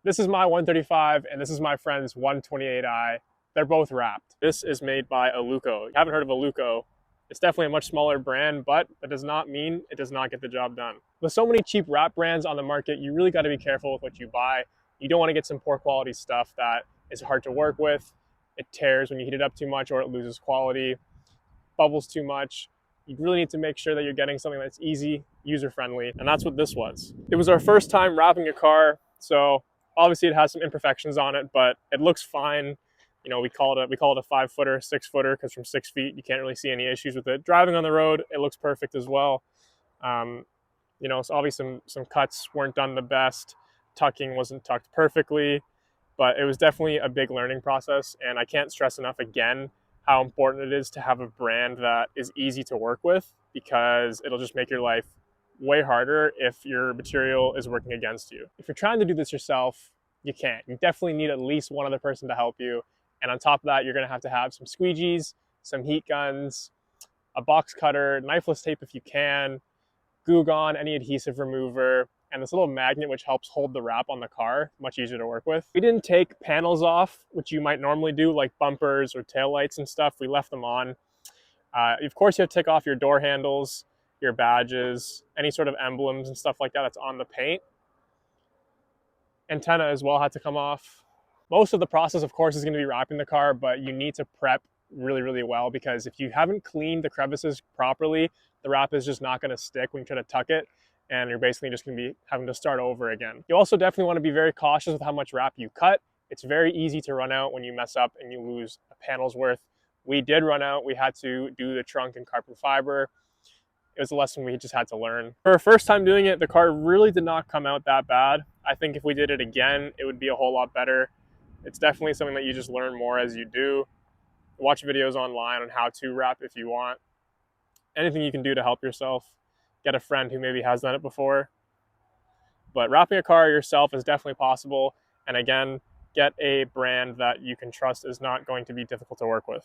This is my 135 and this is my friend's 128i. They're both wrapped. This is made by Aluko. If you haven't heard of Aluko, it's definitely a much smaller brand, but that does not mean it does not get the job done. With so many cheap wrap brands on the market, you really got to be careful with what you buy. You don't want to get some poor quality stuff that is hard to work with. It tears when you heat it up too much, or it loses quality, bubbles too much. You really need to make sure that you're getting something that's easy, user-friendly, and that's what this was. It was our first time wrapping a car, so obviously it has some imperfections on it, but it looks fine. You know, we call it a 5-footer, 6-footer, because from 6 feet you can't really see any issues with it. Driving on the road, it looks perfect as well. You know, so obviously some cuts weren't done the best. Tucking wasn't tucked perfectly, but it was definitely a big learning process, and I can't stress enough again how important it is to have a brand that is easy to work with, because it'll just make your life way harder if your material is working against you. If you're trying to do this yourself, you can't. You definitely need at least one other person to help you. And on top of that, you're gonna have to have some squeegees, some heat guns, a box cutter, knifeless tape if you can, Goo Gone, any adhesive remover, and this little magnet which helps hold the wrap on the car, much easier to work with. We didn't take panels off, which you might normally do, like bumpers or taillights and stuff. We left them on. Of course, you have to take off your door handles, your badges, any sort of emblems and stuff like that that's on the paint. Antenna as well had to come off. Most of the process, of course, is going to be wrapping the car, but you need to prep really well, because if you haven't cleaned the crevices properly, the wrap is just not going to stick when you try to tuck it, and you're basically just going to be having to start over again. You also definitely want to be very cautious with how much wrap you cut. It's very easy to run out when you mess up and you lose a panel's worth. We did run out. We had to do the trunk in carbon fiber. It was a lesson we just had to learn. For our first time doing it, the car really did not come out that bad. I think if we did it again, it would be a whole lot better. It's definitely something that you just learn more as you do. Watch videos online on how to wrap if you want. Anything you can do to help yourself. Get a friend who maybe has done it before. But wrapping a car yourself is definitely possible. And again, get a brand that you can trust is not going to be difficult to work with.